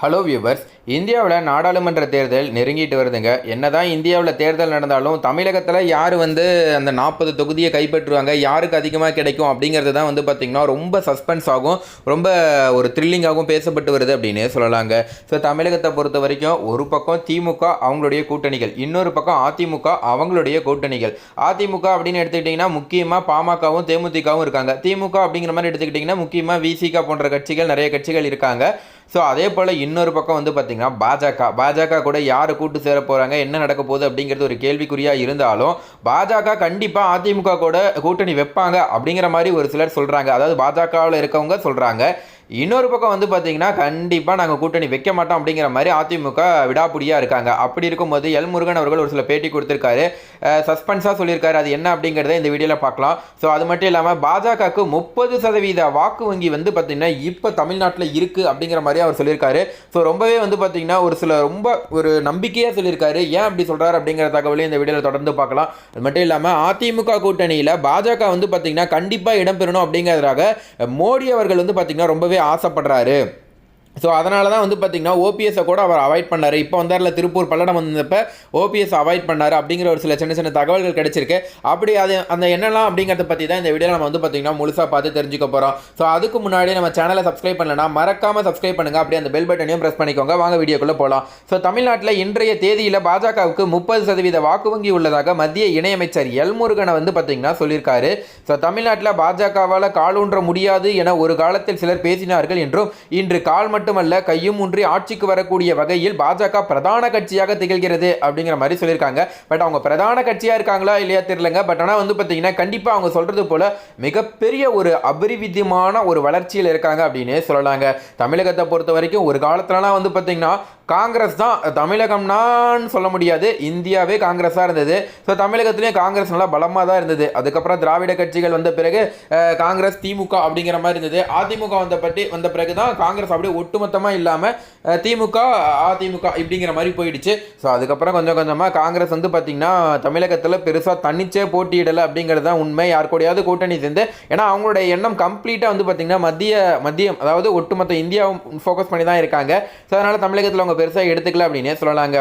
Hello viewers, இந்தியாவில் நாடாளுமன்ற தேர்தல் நெருங்கிட்டு வருதுங்க. என்னதான் இந்தியாவில் தேர்தல் நடந்தாலும் தமிழகத்தில் யார் அந்த 40 தொகுதியை கைப்பற்றுவாங்க, யாருக்கு அதிகமாக கிடைக்கும் அப்படிங்கிறது தான் பார்த்திங்கன்னா ரொம்ப சஸ்பென்ஸ் ஆகும், ரொம்ப ஒரு த்ரில்லிங்காகவும் பேசப்பட்டு வருது அப்படின்னு சொல்லலாங்க. ஸோ தமிழகத்தை பொறுத்த வரைக்கும் ஒரு பக்கம் திமுக அவங்களுடைய கூட்டணிகள், இன்னொரு பக்கம் அதிமுக அவங்களுடைய கூட்டணிகள். அதிமுக அப்படின்னு எடுத்துக்கிட்டிங்கன்னா முக்கியமாக பாமகவும் தேமுதிகவும் இருக்காங்க. திமுக அப்படிங்கிற மாதிரி எடுத்துக்கிட்டிங்கன்னா முக்கியமாக விசிக போன்ற கட்சிகள், நிறைய கட்சிகள் இருக்காங்க. ஸோ அதே போல் இன்னொரு பக்கம் பார்த்திங்கன்னா பாஜக கூட யார் கூட்டு சேர போகிறாங்க, என்ன நடக்க போகுது அப்படிங்கிறது ஒரு கேள்விக்குறியாக இருந்தாலும் பாஜக கண்டிப்பாக அதிமுக கூட கூட்டணி வைப்பாங்க அப்படிங்கிற மாதிரி ஒரு சிலர் சொல்கிறாங்க. அதாவது பாஜகவில் இருக்கவங்க சொல்கிறாங்க. இன்னொரு பக்கம் பார்த்திங்கன்னா கண்டிப்பாக நாங்கள் கூட்டணி வைக்க மாட்டோம் அப்படிங்கிற மாதிரி அதிமுக விடாப்புடியாக இருக்காங்க. அப்படி இருக்கும்போது எல் முருகன் அவர்கள் ஒரு சில பேட்டி கொடுத்துருக்காரு, சஸ்பென்ஸாக சொல்லியிருக்காரு. அது என்ன அப்படிங்கிறத இந்த வீடியோவில் பார்க்கலாம். ஸோ அது மட்டும் இல்லாமல் பாஜகவுக்கு 30% வாக்கு வங்கி பார்த்திங்கன்னா இப்போ தமிழ்நாட்டில் இருக்குது அப்படிங்கிற மாதிரி அவர் சொல்லியிருக்காரு. ஸோ ரொம்பவே பார்த்திங்கன்னா ஒரு சில ரொம்ப ஒரு நம்பிக்கையாக சொல்லியிருக்காரு. ஏன் அப்படி சொல்கிறார் அப்படிங்கிற தகவலையும் இந்த வீடியோவில் தொடர்ந்து பார்க்கலாம். அது மட்டும் இல்லாமல் அதிமுக கூட்டணியில் பாஜக பார்த்திங்கன்னா கண்டிப்பாக இடம்பெறணும் அப்படிங்கிறதுக்காக மோடி அவர்கள் பார்த்திங்கன்னா ரொம்பவே ஆசைப்படுறாரு. ஸோ அதனால தான் பார்த்திங்கன்னா ஓபிஎஸை கூட அவர் அவாய்ட் பண்ணார். இப்போ வந்தார்ல திருப்பூர் பல்லடம் வந்தப்போ ஓபிஎஸ் அவாய்ட் பண்ணார் அப்படிங்கிற ஒரு சில சின்ன சின்ன தகவல்கள் கிடைச்சிருக்கு. அப்படி அது அந்த என்னெல்லாம் அப்படிங்கிறத பற்றி தான் இந்த வீடியோவில் நம்ம பார்த்திங்கன்னா முழுசாக பார்த்து தெரிஞ்சுக்க போகிறோம். ஸோ அதுக்கு முன்னாடி நம்ம சேனலை சப்ஸ்கிரைப் பண்ணலன்னா மறக்காமல் சப்ஸ்கிரைப் பண்ணுங்கள். அப்படியே அந்த பெல் பட்டனையும் ப்ரெஸ் பண்ணிக்கோங்க. வாங்க வீடியோக்குள்ளே போகலாம். ஸோ தமிழ்நாட்டில் இன்றைய தேதியில் பாஜகவுக்கு 30% வாக்கு வங்கி உள்ளதாக மத்திய இணையமைச்சர் எல் முருகனை பார்த்திங்கன்னா சொல்லியிருக்காரு. ஸோ தமிழ்நாட்டில் பாஜகவால் காலூன்ற முடியாது என ஒரு காலத்தில் சிலர் பேசினார்கள் என்றும் இன்று கால் மட்டுமல்ல கையும் ஊன்றி ஆட்சிக்கு வரக்கூடிய வகையில் பாஜக பிரதான கட்சியாக திகழ்கிறது அப்படிங்கிற மாதிரி சொல்லியிருக்காங்க. பட் அவங்க பிரதான கட்சியாக இருக்காங்களா இல்லையா தெரியலங்க. பட் ஆனால் பார்த்தீங்கன்னா கண்டிப்பாக அவங்க சொல்றது போல மிகப்பெரிய ஒரு அபரிவிதமான ஒரு வளர்ச்சியில் இருக்காங்க அப்படின்னு சொல்லலாங்க. தமிழகத்தை பொறுத்த வரைக்கும் ஒரு காலத்துலலாம் பார்த்தீங்கன்னா காங்கிரஸ் தான், தமிழகம்னான்னு சொல்ல முடியாது, இந்தியாவே காங்கிரஸாக இருந்தது. ஸோ தமிழகத்திலேயும் காங்கிரஸ் நல்லா பலமாக தான் இருந்தது. அதுக்கப்புறம் திராவிட கட்சிகள் வந்த பிறகு காங்கிரஸ் திமுக அப்படிங்கிற மாதிரி இருந்தது. அதிமுக வந்த பிறகு தான் காங்கிரஸ் அப்படியே ஒட்டுமொத்தமாக இல்லாமல் திமுக அதிமுக இப்படிங்கிற மாதிரி போயிடுச்சு. ஸோ அதுக்கப்புறம் கொஞ்சம் கொஞ்சமாக காங்கிரஸ் பார்த்திங்கன்னா தமிழகத்தில் பெருசாக தன்னிச்சே போட்டியிடலை அப்படிங்கிறது தான் உண்மை. யார் கூடயாவது கூட்டணி சேர்ந்து, ஏன்னா அவங்களுடைய எண்ணம் கம்ப்ளீட்டாக பார்த்திங்கன்னா மத்தியம் அதாவது ஒட்டுமொத்த இந்தியாவும் ஃபோக்கஸ் பண்ணி தான் இருக்காங்க. ஸோ அதனால் தமிழகத்தில் அவங்க பெருசாக எடுத்துக்கல அப்படின்னே சொல்லலாங்க.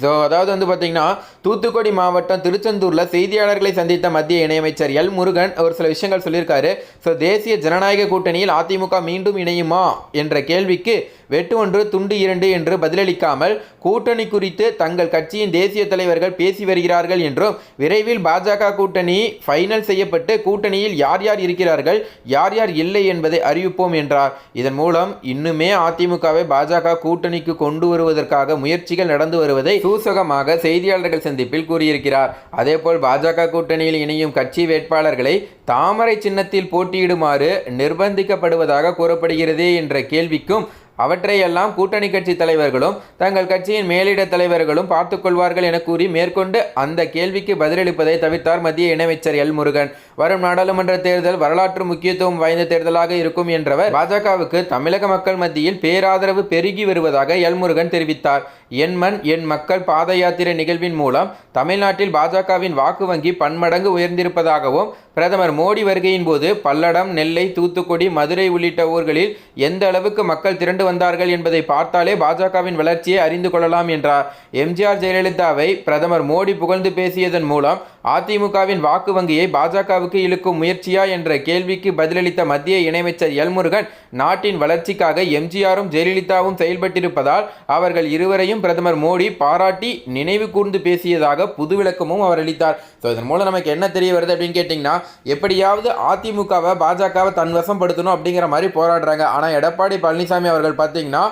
ஸோ அதாவது பார்த்திங்கன்னா தூத்துக்குடி மாவட்டம் திருச்செந்தூரில் செய்தியாளர்களை சந்தித்த மத்திய இணையமைச்சர் எல் முருகன் ஒரு சில விஷயங்கள் சொல்லியிருக்காரு. ஸோ தேசிய ஜனநாயக கூட்டணியில் அதிமுக மீண்டும் இணையுமா என்ற கேள்விக்கு வெட்டு 1 துண்டு 2 என்று பதிலளிக்காமல் கூட்டணி குறித்து தங்கள் கட்சியின் தேசிய தலைவர்கள் பேசி வருகிறார்கள் என்றும் விரைவில் பாஜக கூட்டணி ஃபைனல் செய்யப்பட்டு கூட்டணியில் யார் யார் இருக்கிறார்கள் யார் யார் இல்லை என்பதை அறிவிப்போம் என்றார். இதன் மூலம் இன்னுமே அதிமுகவை பாஜக கூட்டணிக்கு கொண்டு வருவதற்காக முயற்சிகள் நடந்து வருவதை சூசகமாக செய்தியாளர்கள் சந்திப்பில் கூறியிருக்கிறார். அதேபோல் பாஜக கூட்டணியில் இணையும் கட்சி வேட்பாளர்களை தாமரை சின்னத்தில் போட்டியிடுமாறு நிர்பந்திக்கப்படுவதாக கூறப்படுகிறது என்ற கேள்விக்கும் அவற்றையெல்லாம் கூட்டணி கட்சி தலைவர்களும் தங்கள் கட்சியின் மேலிட தலைவர்களும் பார்த்துக்கொள்வார்கள் என கூறி மேற்கொண்டு அந்த கேள்விக்கு பதிலளிப்பதை தவிர்த்தார் மத்திய இணையமைச்சர் எல் முருகன். வரும் நாடாளுமன்ற தேர்தல் வரலாற்று முக்கியத்துவம் வாய்ந்த தேர்தலாக இருக்கும் என்றவர் பாஜகவுக்கு தமிழக மக்கள் மத்தியில் பேராதரவு பெருகி வருவதாக எல் முருகன் தெரிவித்தார். என் மண் என் மக்கள் பாத யாத்திரை நிகழ்வின் மூலம் தமிழ்நாட்டில் பாஜகவின் வாக்கு வங்கி பன்மடங்கு உயர்ந்திருப்பதாகவும் பிரதமர் மோடி வருகையின் போது பல்லடம், நெல்லை, தூத்துக்குடி, மதுரை உள்ளிட்ட ஊர்களில் எந்த அளவுக்கு மக்கள் திரண்டு வந்தார்கள் என்பதை பார்த்தாலே பாஜகவின் வளர்ச்சியை அறிந்து கொள்ளலாம் என்றார். எம்ஜிஆர் ஜெயலலிதாவை பிரதமர் மோடி புகழ்ந்து பேசியதன் மூலம் அதிமுகவின் வாக்கு வங்கியை பாஜகவுக்கு இழுக்கும் முயற்சியா என்ற கேள்விக்கு பதிலளித்த மத்திய இணையமைச்சர் எல் முருகன் நாட்டின் வளர்ச்சிக்காக எம்ஜிஆரும் ஜெயலலிதாவும் செயல்பட்டிருப்பதால் அவர்கள் இருவரையும் பிரதமர் மோடி பாராட்டி நினைவு கூர்ந்து பேசியதாக புது விளக்கமும் அவர் அளித்தார். ஸோ இதன் மூலம் நமக்கு என்ன தெரிய வருது அப்படின்னு கேட்டிங்கன்னா, எப்படியாவது அதிமுகவை பாஜகவை தன்வசம் படுத்தணும் அப்படிங்கிற மாதிரி போராடுறாங்க. ஆனால் எடப்பாடி பழனிசாமி அவர்கள் பார்த்தீங்கன்னா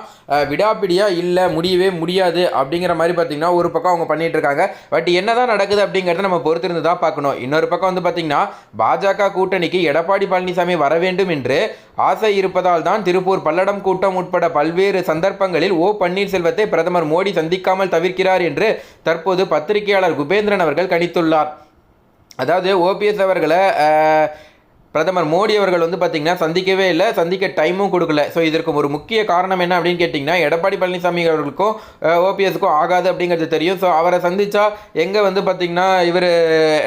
விடாப்பிடியா இல்லை, முடியவே முடியாது அப்படிங்கிற மாதிரி பார்த்தீங்கன்னா ஒரு பக்கம் அவங்க பண்ணிட்டு இருக்காங்க. பட் என்னதான் நடக்குது அப்படிங்கிறத நம்ம பொறுத்திருந்து தான் பார்க்கணும். இன்னொரு பக்கம் பார்த்தீங்கன்னா பாஜக கூட்டணிக்கு எடப்பாடி பழனிசாமி வர வேண்டும் என்று ஆசை இருப்பதால் தான் திருப்பூர் பல்லடம் கூட்டம் உட்பட பல்வேறு சந்தர்ப்பங்களில் ஓ பன்னீர்செல்வத்தை பிரதமர் மோடி சந்திக்காமல் தவிர்க்கிறார் என்று தற்போது பத்திரிகையாளர் குபேந்திரன் அவர்கள் கணித்துள்ளார். அதாவது ஓபிஎஸ் அவர்களை பிரதமர் மோடி அவர்கள் வந்து பார்த்தீங்கன்னா சந்திக்கவே இல்லை, சந்திக்க டைமும் கொடுக்கல. ஸோ இதற்கு ஒரு முக்கிய காரணம் என்ன அப்படின்னு கேட்டிங்கன்னா, எடப்பாடி பழனிசாமி அவர்களுக்கும் ஓபிஎஸ்க்கும் ஆகாது அப்படிங்கிறது தெரியும். ஸோ அவரை சந்திச்சா எங்கே வந்து பார்த்தீங்கன்னா இவர்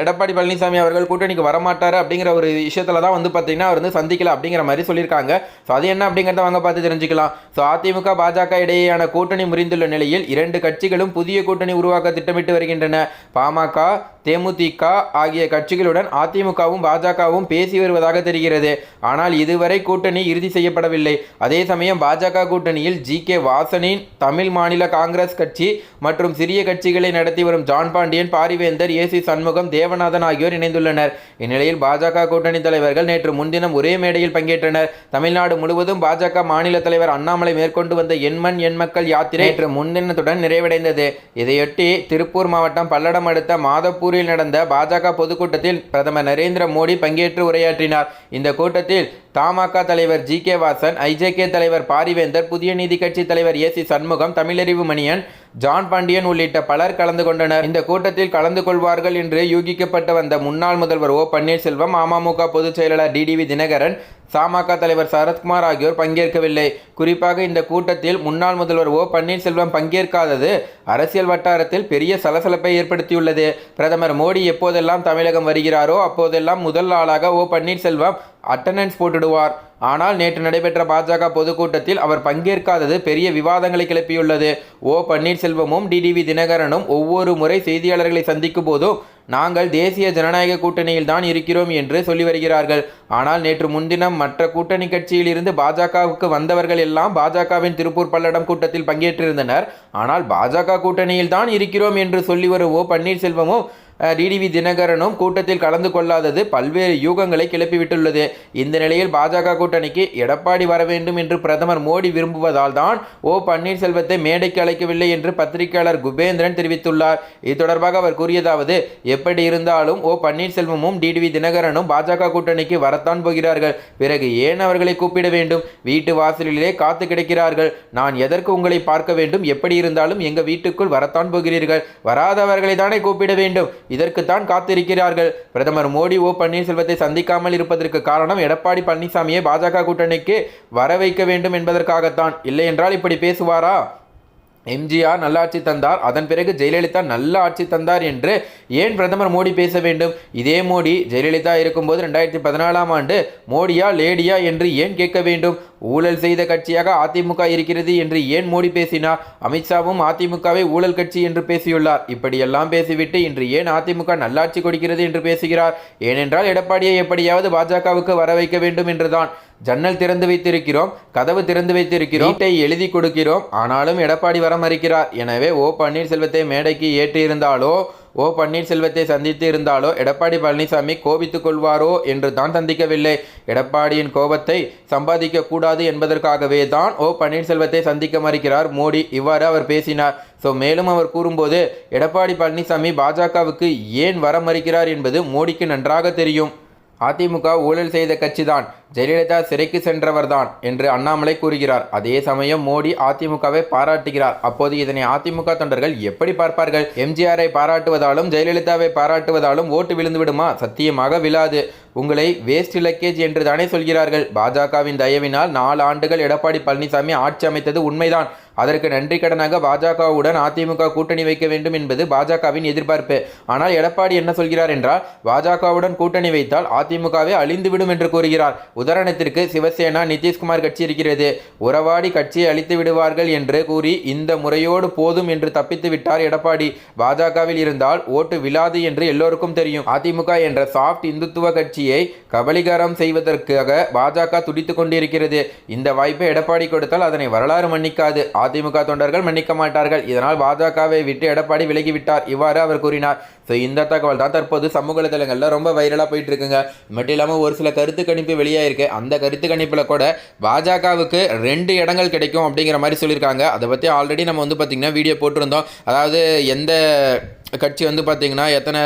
எடப்பாடி பழனிசாமி அவர்கள் கூட்டணிக்கு வரமாட்டார் அப்படிங்கிற ஒரு விஷயத்தில் தான் வந்து பார்த்தீங்கன்னா அவர் வந்து சந்திக்கல அப்படிங்கிற மாதிரி சொல்லியிருக்காங்க. ஸோ அது என்ன அப்படிங்கிறத வாங்க பார்த்து தெரிஞ்சுக்கலாம். ஸோ அதிமுக பாஜக இடையேயான கூட்டணி முறிந்துள்ள நிலையில் 2 கட்சிகளும் புதிய கூட்டணி உருவாக்க திட்டமிட்டு வருகின்றன. பாமக, தேமுதிக ஆகிய கட்சிகளுடன் அதிமுகவும் பாஜகவும் பேசி வருவதாக தெரிகிறது. ஆனால் இதுவரை கூட்டணி இறுதி செய்யப்படவில்லை. அதே சமயம் பாஜக கூட்டணியில் ஜி.கே. வாசனின் தமிழ் மாநில காங்கிரஸ் கட்சி மற்றும் சிறிய கட்சிகளை நடத்தி வரும் ஜான் பாண்டியன், பாரிவேந்தர், ஏ.சி. சண்முகம், தேவநாதன் ஆகியோர் இணைந்துள்ளனர். இந்நிலையில் பாஜக கூட்டணி தலைவர்கள் நேற்று முன்தினம் ஒரே மேடையில் பங்கேற்றனர். தமிழ்நாடு முழுவதும் பாஜக மாநில தலைவர் அண்ணாமலை மேற்கொண்டு வந்த எண்மண் எண் மக்கள் யாத்திரை நேற்று முன்தினத்துடன் நிறைவடைந்தது. இதையொட்டி திருப்பூர் மாவட்டம் பல்லடம் அடுத்த மாதப்பூரில் நடந்த பாஜக பொதுக்கூட்டத்தில் பிரதமர் நரேந்திர மோடி பங்கேற்று உரையாற்றினார். இந்த கூட்டத்தில் தமாக தலைவர் ஜி.கே. வாசன், ஐஜேகே தலைவர் பாரிவேந்தர், புதிய நீதி கட்சி தலைவர் ஏ.சி. சண்முகம், தமிழறிவு மணியன், ஜான் பாண்டியன் உள்ளிட்ட பலர் கலந்து கொண்டனர். இந்த கூட்டத்தில் கலந்து கொள்வார்கள் என்று யூகிக்கப்பட்டு வந்த முன்னாள் முதல்வர் ஓ பன்னீர்செல்வம், அமமுக பொதுச் செயலாளர் டிடிவி தினகரன், தமாக தலைவர் சரத்குமார் ஆகியோர் பங்கேற்கவில்லை. குறிப்பாக இந்த கூட்டத்தில் முன்னாள் முதல்வர் ஓ பன்னீர்செல்வம் பங்கேற்காதது அரசியல் வட்டாரத்தில் பெரிய சலசலப்பை ஏற்படுத்தியுள்ளது. பிரதமர் மோடி எப்போதெல்லாம் தமிழகம் வருகிறாரோ அப்போதெல்லாம் முதல் ஆளாக ஓ பன்னீர்செல்வம் அட்டெண்டன்ஸ் போட்டுடுவார். ஆனால் நேற்று நடைபெற்ற பாஜக பொதுக்கூட்டத்தில் அவர் பங்கேற்காதது பெரிய விவாதங்களை கிளப்பியுள்ளது. ஓ பன்னீர்செல்வமும் டிடிவி தினகரனும் ஒவ்வொரு முறை செய்தியாளர்களை சந்திக்கும் போதும் நாங்கள் தேசிய ஜனநாயக கூட்டணியில் தான் இருக்கிறோம் என்று சொல்லி வருகிறார்கள். ஆனால் நேற்று முன்தினம் மற்ற கூட்டணி கட்சியில் இருந்து பாஜகவுக்கு வந்தவர்கள் எல்லாம் பாஜகவின் திருப்பூர் பல்லடம் கூட்டத்தில் பங்கேற்றிருந்தனர். ஆனால் பாஜக கூட்டணியில் தான் இருக்கிறோம் என்று சொல்லி வரும் ஓ பன்னீர்செல்வமும் டிடிவி தினகரனும் கூட்டத்தில் கலந்து கொள்ளாதது பல்வேறு யூகங்களை கிளப்பிவிட்டுள்ளது. இந்த நிலையில் பாஜக கூட்டணிக்கு எடப்பாடி வர வேண்டும் என்று பிரதமர் மோடி விரும்புவதால் தான் ஓ பன்னீர்செல்வத்தை மேடைக்கு அழைக்கவில்லை என்று பத்திரிகையாளர் குபேந்திரன் தெரிவித்துள்ளார். இது தொடர்பாக அவர் கூறியதாவது, எப்படி இருந்தாலும் ஓ பன்னீர்செல்வமும் டிடிவி தினகரனும் பாஜக கூட்டணிக்கு வரத்தான் போகிறார்கள். பிறகு ஏன் அவர்களை கூப்பிட வேண்டும்? வீட்டு வாசலிலே காத்து கிடைக்கிறார்கள். நான் எதற்கு உங்களை பார்க்க வேண்டும்? எப்படி இருந்தாலும் எங்க வீட்டுக்குள் வரத்தான் போகிறீர்கள். வராதவர்களை தானே கூப்பிட வேண்டும். இதற்குத்தான் காத்திருக்கிறார்கள். பிரதமர் மோடி ஓ பன்னீர்செல்வத்தை சந்திக்காமல் இருப்பதற்கு காரணம் எடப்பாடி பழனிசாமியை பாஜக கூட்டணிக்கு வர வைக்க வேண்டும் என்பதற்காகத்தான். இல்லை என்றால் இப்படி பேசுவாரா? எம்ஜிஆர் நல்லாட்சி தந்தார், அதன் பிறகு ஜெயலலிதா நல்ல ஆட்சி தந்தார் என்று ஏன் பிரதமர் மோடி பேச வேண்டும்? இதே மோடி ஜெயலலிதா இருக்கும்போது 2014ஆம் ஆண்டு மோடியா லேடியா என்று ஏன் கேட்க வேண்டும்? ஊழல் செய்த கட்சியாக அதிமுக இருக்கிறது என்று ஏன் மோடி பேசினார்? அமித்ஷாவும் அதிமுகவை ஊழல் கட்சி என்று பேசியுள்ளார். இப்படியெல்லாம் பேசிவிட்டு இன்று ஏன் அதிமுக நல்லாட்சி கொடுக்கிறது என்று பேசுகிறார்? ஏனென்றால் எடப்பாடியை எப்படியாவது பாஜகவுக்கு வர வைக்க வேண்டும் என்றுதான். ஜன்னல் திறந்து வைத்திருக்கிறோம், கதவு திறந்து வைத்திருக்கிறோம், வீட்டை எழுதி கொடுக்கிறோம், ஆனாலும் எடப்பாடி வர மறுக்கிறார். எனவே ஓ பன்னீர்செல்வத்தை மேடைக்கு ஏற்றி இருந்தாலோ ஓ பன்னீர்செல்வத்தை சந்தித்து இருந்தாலோ எடப்பாடி பழனிசாமி கோபித்துக் கொள்வாரோ என்று தான் சந்திக்கவில்லை. எடப்பாடியின் கோபத்தை சம்பாதிக்க கூடாது என்பதற்காகவே தான் ஓ பன்னீர்செல்வத்தை சந்திக்க மறுக்கிறார் மோடி. இவ்வாறு அவர் பேசினார். மேலும் அவர் கூறும்போது, எடப்பாடி பழனிசாமி பாஜகவுக்கு ஏன் வர மறுக்கிறார் என்பது மோடிக்கு நன்றாக தெரியும். அதிமுக ஊழல் செய்த கட்சிதான், ஜெயலலிதா சிறைக்கு சென்றவர்தான் என்று அண்ணாமலை கூறுகிறார். அதே சமயம் மோடி அதிமுகவை பாராட்டுகிறார். அப்போது இதனை அதிமுக தொண்டர்கள் எப்படி பார்ப்பார்கள்? எம்ஜிஆரை பாராட்டுவதாலும் ஜெயலலிதாவை பாராட்டுவதாலும் ஓட்டு விழுந்து விடுமா? சத்தியமாக விழாது. உங்களை வேஸ்ட் லக்கேஜ் என்று தானே சொல்கிறார்கள். பாஜகவின் தயவினால் 4 ஆண்டுகள் எடப்பாடி பழனிசாமி ஆட்சி அமைத்தது உண்மைதான். அதற்கு நன்றி கடனாக பாஜகவுடன் அதிமுக கூட்டணி வைக்க வேண்டும் என்பது பாஜகவின் எதிர்பார்ப்பு. ஆனால் எடப்பாடி என்ன சொல்கிறார் என்றால், பாஜகவுடன் கூட்டணி வைத்தால் அதிமுகவே அழிந்துவிடும் என்று கூறுகிறார். உதாரணத்திற்கு சிவசேனா, நிதிஷ்குமார் கட்சி இருக்கிறது. உறவாடி கட்சியை அழித்து விடுவார்கள் என்று கூறி இந்த முறையோடு போதும் என்று தப்பித்து விட்டார் எடப்பாடி. பாஜகவில் இருந்தால் ஓட்டு விழாது என்று எல்லோருக்கும் தெரியும். அதிமுக என்ற சாஃப்ட் இந்துத்துவ கட்சியை கபலீகரம் செய்வதற்காக பாஜக துடித்துக் கொண்டிருக்கிறது. இந்த வாய்ப்பை எடப்பாடி கொடுத்தால் அதனை வரலாறு மன்னிக்காது. அதிமுக தொண்டர்கள் மன்னிக்க மாட்டார்கள். இதனால் பாஜகவை விட்டு எடப்பாடி விலகிவிட்டார். இவ்வாறு அவர் கூறினார். இந்த தகவல் தான் தற்போது சமூக வலைதளங்களில் ரொம்ப வைரலாக போயிட்டு இருக்குங்க. மட்டும் இல்லாமல் ஒரு சில கருத்து கணிப்பு வெளியாயிருக்கு. அந்த கருத்து கணிப்பில் கூட பாஜகவுக்கு 2 இடங்கள் கிடைக்கும் அப்படிங்கிற மாதிரி சொல்லியிருக்காங்க. அதை பற்றி ஆல்ரெடி நம்ம வந்து பார்த்திங்கன்னா வீடியோ போட்டிருந்தோம். அதாவது எந்த கட்சி வந்து பார்த்திங்கன்னா எத்தனை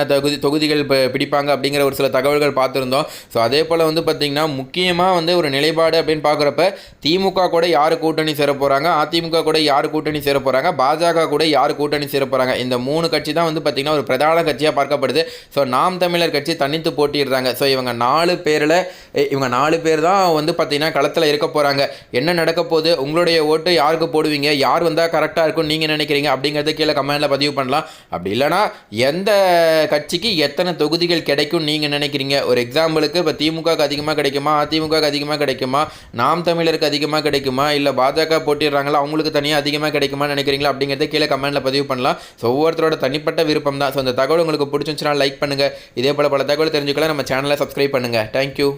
தொகுதிகள் பிடிப்பாங்க அப்படிங்கிற ஒரு சில தகவல்கள் பார்த்துருந்தோம். ஸோ அதே போல் வந்து பார்த்திங்கன்னா முக்கியமாக வந்து ஒரு நிலைப்பாடு அப்படின்னு பார்க்குறப்ப திமுக கூட யார் கூட்டணி சேர போகிறாங்க, அதிமுக கூட யார் கூட்டணி சேர போகிறாங்க, பாஜக கூட யார் கூட்டணி சேர போகிறாங்க, இந்த 3 கட்சி தான் வந்து பார்த்திங்கன்னா ஒரு பிரதான கட்சியாக பார்க்கப்படுது. ஸோ நாம் தமிழர் கட்சி தனித்து போட்டிடுறாங்க. ஸோ இவங்க 4 பேர் தான் வந்து பார்த்திங்கன்னா களத்தில் இருக்க போகிறாங்க. என்ன நடக்க போகுது, உங்களுடைய ஓட்டு யாருக்கு போடுவீங்க, யார் வந்தால் கரெக்டாக இருக்கும்னு நீங்கள் நினைக்கிறீங்க அப்படிங்கிறத கீழே கமெண்ட்டில் பதிவு பண்ணலாம். அப்படி இல்லைனா எந்த கட்சிக்கு எத்தனை தொகுதிகள் கிடைக்கும் நீங்கள் நினைக்கிறீங்க? ஒரு எக்ஸாம்பிளுக்கு இப்போ திமுகவுக்கு அதிகமாக கிடைக்குமா, அதிமுகவுக்கு அதிகமாக கிடைக்குமா, நாம் தமிழருக்கு அதிகமாக கிடைக்குமா, இல்லை பாஜக போட்டிடுறாங்களா அவங்களுக்கு தனியாக அதிகமாக கிடைக்குமான்னு நினைக்கிறீங்களா அப்படிங்கிறத கீழே கமெண்ட்டில் பதிவு பண்ணலாம். ஸோ ஒவ்வொருத்தரோட தனிப்பட்ட விருப்பம் தான். ஸோ இந்த தகவல் உங்களுக்கு பிடிச்சிருந்துச்சுன்னா லைக் பண்ணுங்கள். இதே போல் பல தகவல் தெரிஞ்சுக்கலாம் நம்ம சேனலை சப்ஸ்கிரைப் பண்ணுங்கள். தேங்க்யூ.